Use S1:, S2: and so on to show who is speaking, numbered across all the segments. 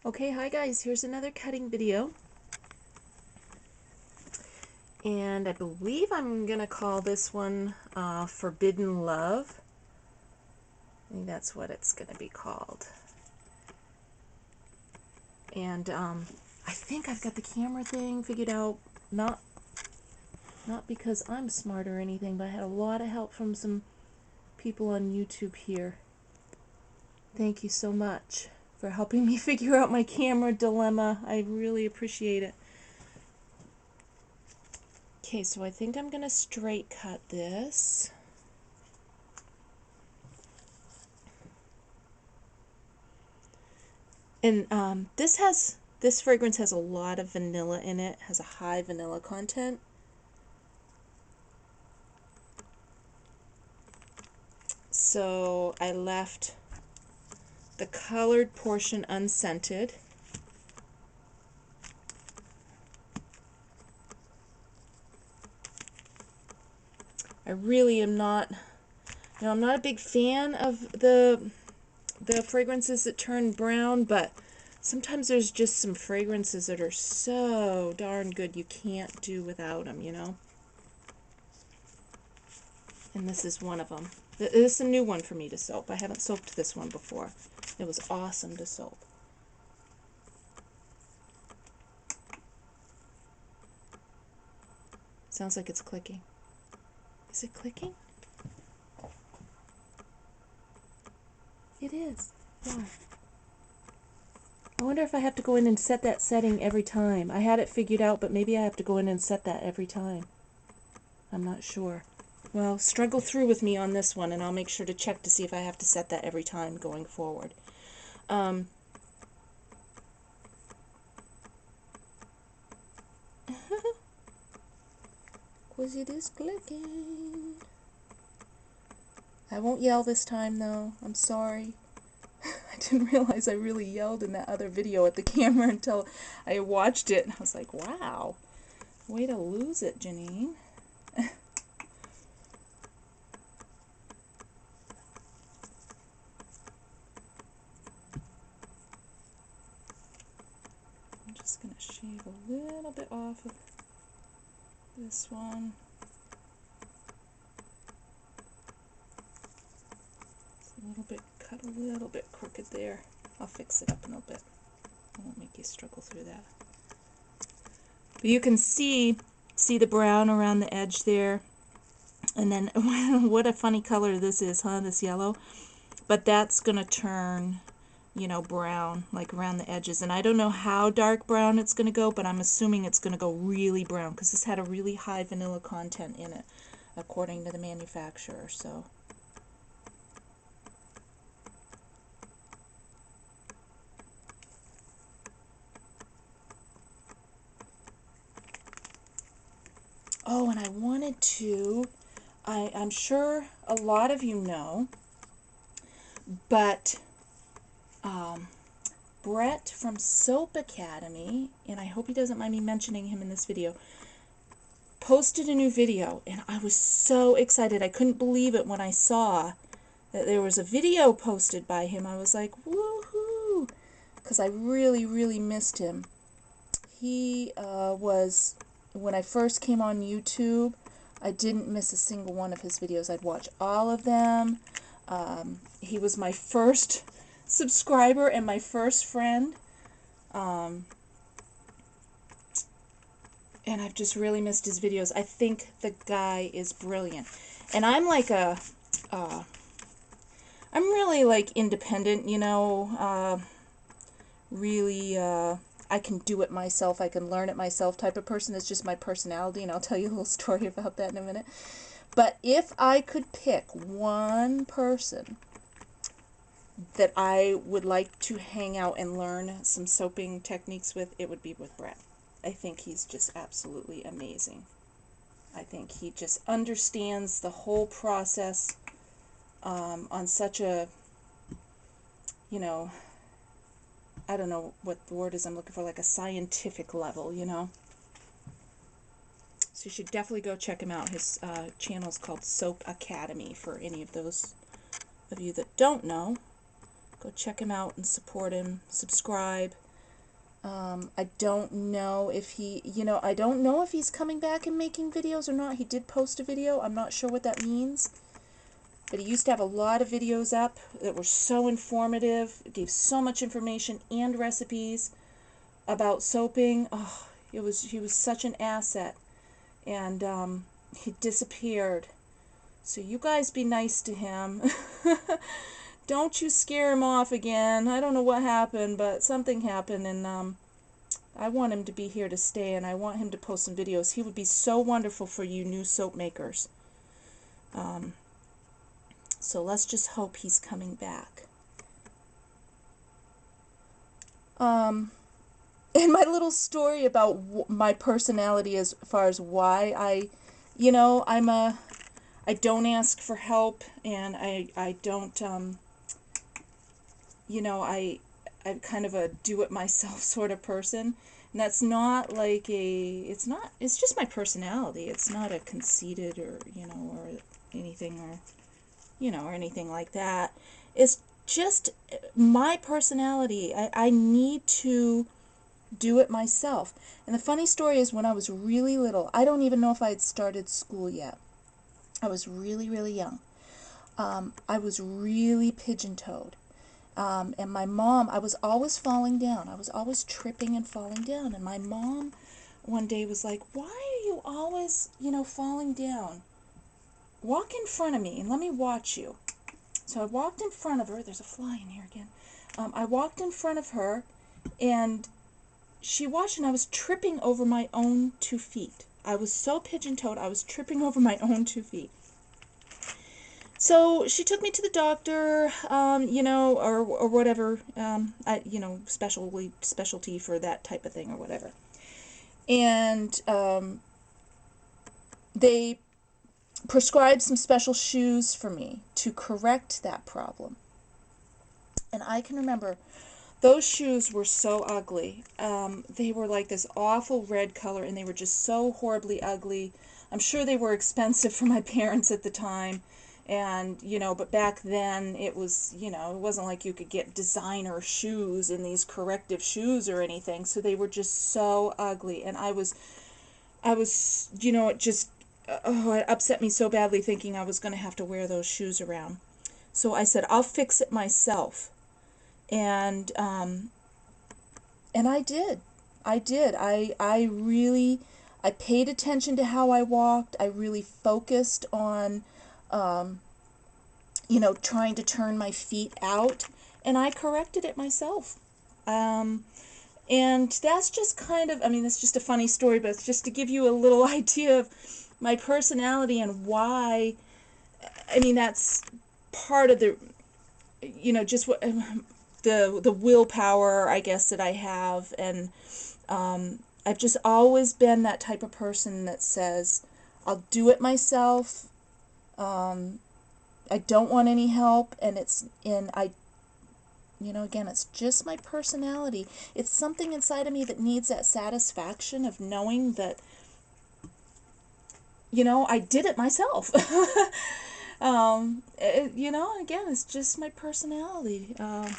S1: Okay, hi guys, here's another cutting video. And I believe I'm going to call this one Forbidden Love. I think that's what it's going to be called. And I think I've got the camera thing figured out, not because I'm smart or anything, but I had a lot of help from some people on YouTube here. Thank you so much for helping me figure out my camera dilemma. I really appreciate it. Okay, so I think I'm going to straight cut this. And this fragrance has a lot of vanilla in it, has a high vanilla content. So I left the colored portion unscented. I really am not, I'm not a big fan of the fragrances that turn brown, but sometimes there's just some fragrances that are so darn good you can't do without them, you know? And this is one of them. This is a new one for me to soap. I haven't soaped this one before. It was awesome to soap. Sounds like it's clicking. Is it clicking? It is. Why? I wonder if I have to go in and set that setting every time. I had it figured out, but maybe I have to go in and set that every time. I'm not sure. Well, struggle through with me on this one, and I'll make sure to check to see if I have to set that every time going forward. Because it is clicking. I won't yell this time, though. I'm sorry. I didn't realize I really yelled in that other video at the camera until I watched it, and I was like, wow, way to lose it, Janine. I'm just going to shave a little bit off of this one. It's a little bit, cut a little bit crooked there. I'll fix it up in a bit. I won't make you struggle through that. But you can see the brown around the edge there. And then, what a funny color this is, huh? This yellow. But that's going to turn, you know, brown, like around the edges. And I don't know how dark brown it's going to go, but I'm assuming it's going to go really brown because this had a really high vanilla content in it, according to the manufacturer. So oh, and I wanted to, I'm sure a lot of you know, but Brett from SoapAcademy, and I hope he doesn't mind me mentioning him in this video, posted a new video, and I was so excited. I couldn't believe it when I saw that there was a video posted by him. I was like, woohoo! Because I really, really missed him. He was, when I first came on YouTube, I didn't miss a single one of his videos. I'd watch all of them. He was my first subscriber and my first friend. And I've just really missed his videos. I think the guy is brilliant. And I'm like I'm really like independent, you know, really, I can do it myself, I can learn it myself type of person. It's just my personality, and I'll tell you a little story about that in a minute. But if I could pick one person that I would like to hang out and learn some soaping techniques with, it would be with Brett. I think he's just absolutely amazing. I think he just understands the whole process on such a, you know, I don't know what the word is I'm looking for, like a scientific level, you know. So you should definitely go check him out. His channel is called SoapAcademy for any of those of you that don't know. Go check him out and support him. Subscribe. I don't know if he, I don't know if he's coming back and making videos or not. He did post a video. I'm not sure what that means. But he used to have a lot of videos up that were so informative. It gave so much information and recipes about soaping. Oh, he was such an asset. And he disappeared. So you guys be nice to him. Don't you scare him off again. I don't know what happened, but something happened, and I want him to be here to stay, and I want him to post some videos. He would be so wonderful for you new soap makers. So let's just hope he's coming back. And my little story about my personality as far as why I don't ask for help, and I don't, I'm kind of a do-it-myself sort of person. And that's not like it's just my personality. It's not a conceited or anything or anything like that. It's just my personality. I need to do it myself. And the funny story is, when I was really little, I don't even know if I had started school yet. I was really, really young. I was really pigeon-toed. And my mom, I was always falling down. I was always tripping and falling down. And my mom one day was like, "Why are you always, falling down? Walk in front of me and let me watch you." So I walked in front of her. There's a fly in here again. I walked in front of her, and she watched, and I was tripping over my own 2 feet. I was so pigeon-toed, I was tripping over my own 2 feet. So she took me to the doctor, or whatever, specialty for that type of thing or whatever. And they prescribed some special shoes for me to correct that problem. And I can remember those shoes were so ugly. They were like this awful red color, and they were just so horribly ugly. I'm sure they were expensive for my parents at the time. And, but back then it was, it wasn't like you could get designer shoes in these corrective shoes or anything. So they were just so ugly. And I was, it just, it upset me so badly thinking I was going to have to wear those shoes around. So I said, I'll fix it myself. And I did. I really, I paid attention to how I walked. I really focused on, trying to turn my feet out, and I corrected it myself. And that's just kind of, it's just a funny story, but it's just to give you a little idea of my personality and why, that's part of the, just what, the willpower, I guess, that I have. And I've just always been that type of person that says, I'll do it myself. I don't want any help, and again, it's just my personality. It's something inside of me that needs that satisfaction of knowing that, I did it myself. Again, it's just my personality. I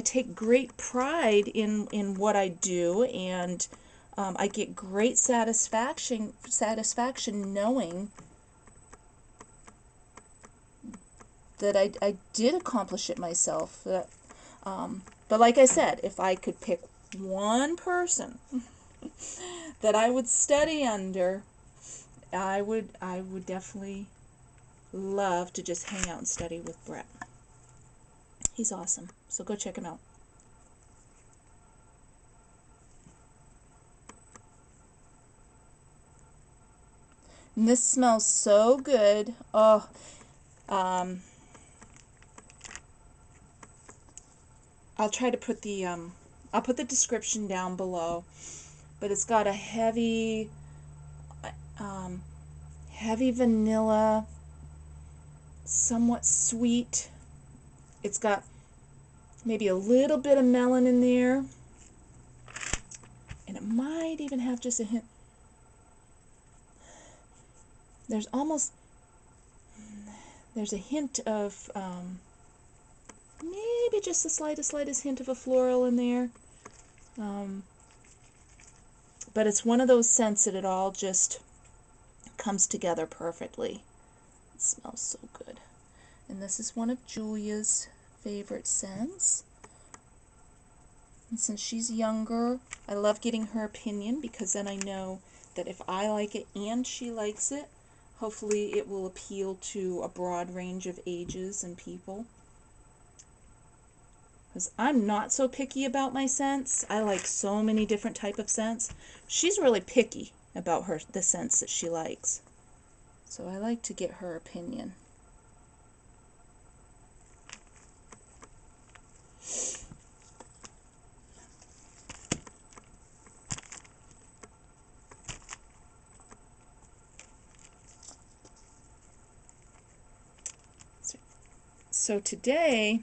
S1: take great pride in what I do, and I get great satisfaction knowing that I did accomplish it myself. But like I said, if I could pick one person that I would study under, I would definitely love to just hang out and study with Brett. He's awesome. So go check him out. And this smells so good. Oh, I'll try to put the I'll put the description down below, but it's got a heavy vanilla, somewhat sweet. It's got maybe a little bit of melon in there, and it might even have just a hint. There's a hint of maybe just the slightest hint of a floral in there. But it's one of those scents that it all just comes together perfectly. It smells so good. And this is one of Julia's favorite scents. And since she's younger, I love getting her opinion because then I know that if I like it and she likes it, hopefully it will appeal to a broad range of ages and people. Because I'm not so picky about my scents. I like so many different type of scents. She's really picky about the scents that she likes. So I like to get her opinion. So today,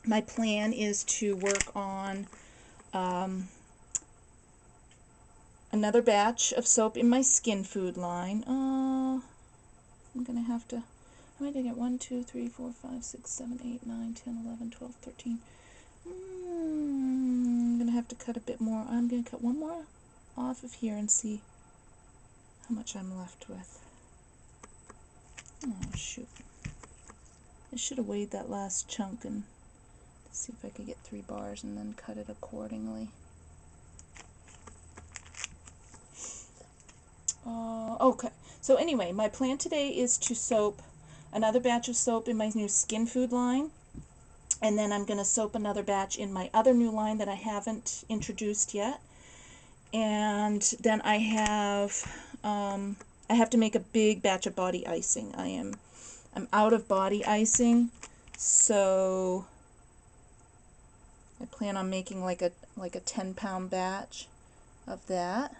S1: my plan is to work on another batch of soap in my skin food line. I'm going to have to, how many did I get? 1, 2, 3, 4, 5, 6, 7, 8, 9, 10, 11, 12, 13. I'm going to have to cut a bit more. I'm going to cut one more off of here and see how much I'm left with. Oh, shoot. I should have weighed that last chunk and see if I could get 3 bars and then cut it accordingly. Okay, so anyway, my plan today is to soap another batch of soap in my new skin food line, and then I'm going to soap another batch in my other new line that I haven't introduced yet. And then I have to make a big batch of body icing. I'm out of body icing, so I plan on making like a 10-pound batch of that.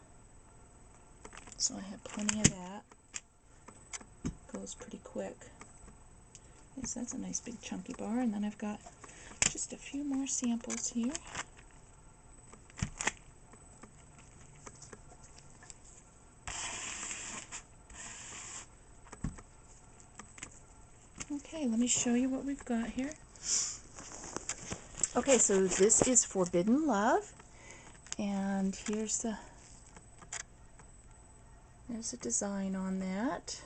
S1: So I have plenty of that. Goes pretty quick. Yes, that's a nice big chunky bar, and then I've got just a few more samples here. Okay, let me show you what we've got here. Okay, so this is Forbidden Love, and there's the design on that.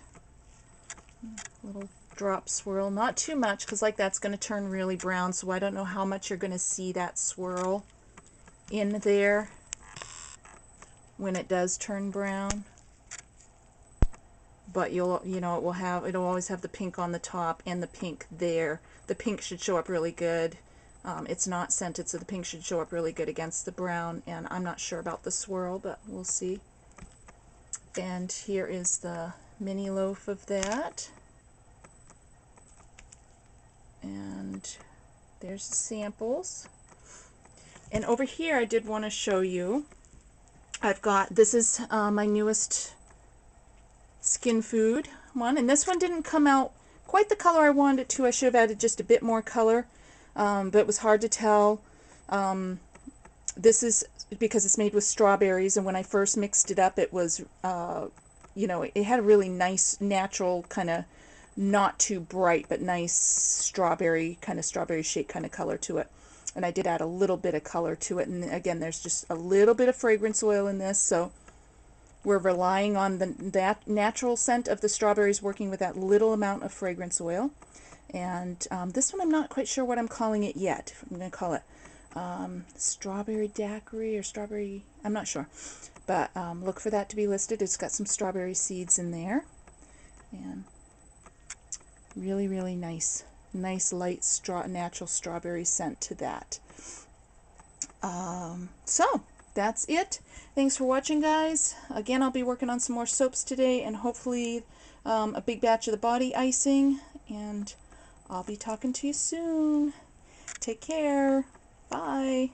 S1: Little drop swirl, not too much because like that's going to turn really brown, so I don't know how much you're going to see that swirl in there when it does turn brown. But it'll always have the pink on the top and the pink there. The pink should show up really good. It's not scented, so the pink should show up really good against the brown, and I'm not sure about the swirl, but we'll see. And here is the mini loaf of that. And there's the samples. And over here I did want to show you, this is my newest skin food one, and this one didn't come out quite the color I wanted it to. I should have added just a bit more color, but it was hard to tell. This is because it's made with strawberries, and when I first mixed it up, it was it had a really nice natural kind of, not too bright but nice strawberry shake kind of color to it. And I did add a little bit of color to it, and again there's just a little bit of fragrance oil in this, so we're relying on that natural scent of the strawberries working with that little amount of fragrance oil. And this one I'm not quite sure what I'm calling it yet. I'm going to call it strawberry daiquiri or strawberry, I'm not sure. But look for that to be listed. It's got some strawberry seeds in there. And really, really nice light natural strawberry scent to that. So that's it. Thanks for watching, guys. Again, I'll be working on some more soaps today, and hopefully a big batch of the body icing, and I'll be talking to you soon. Take care. Bye.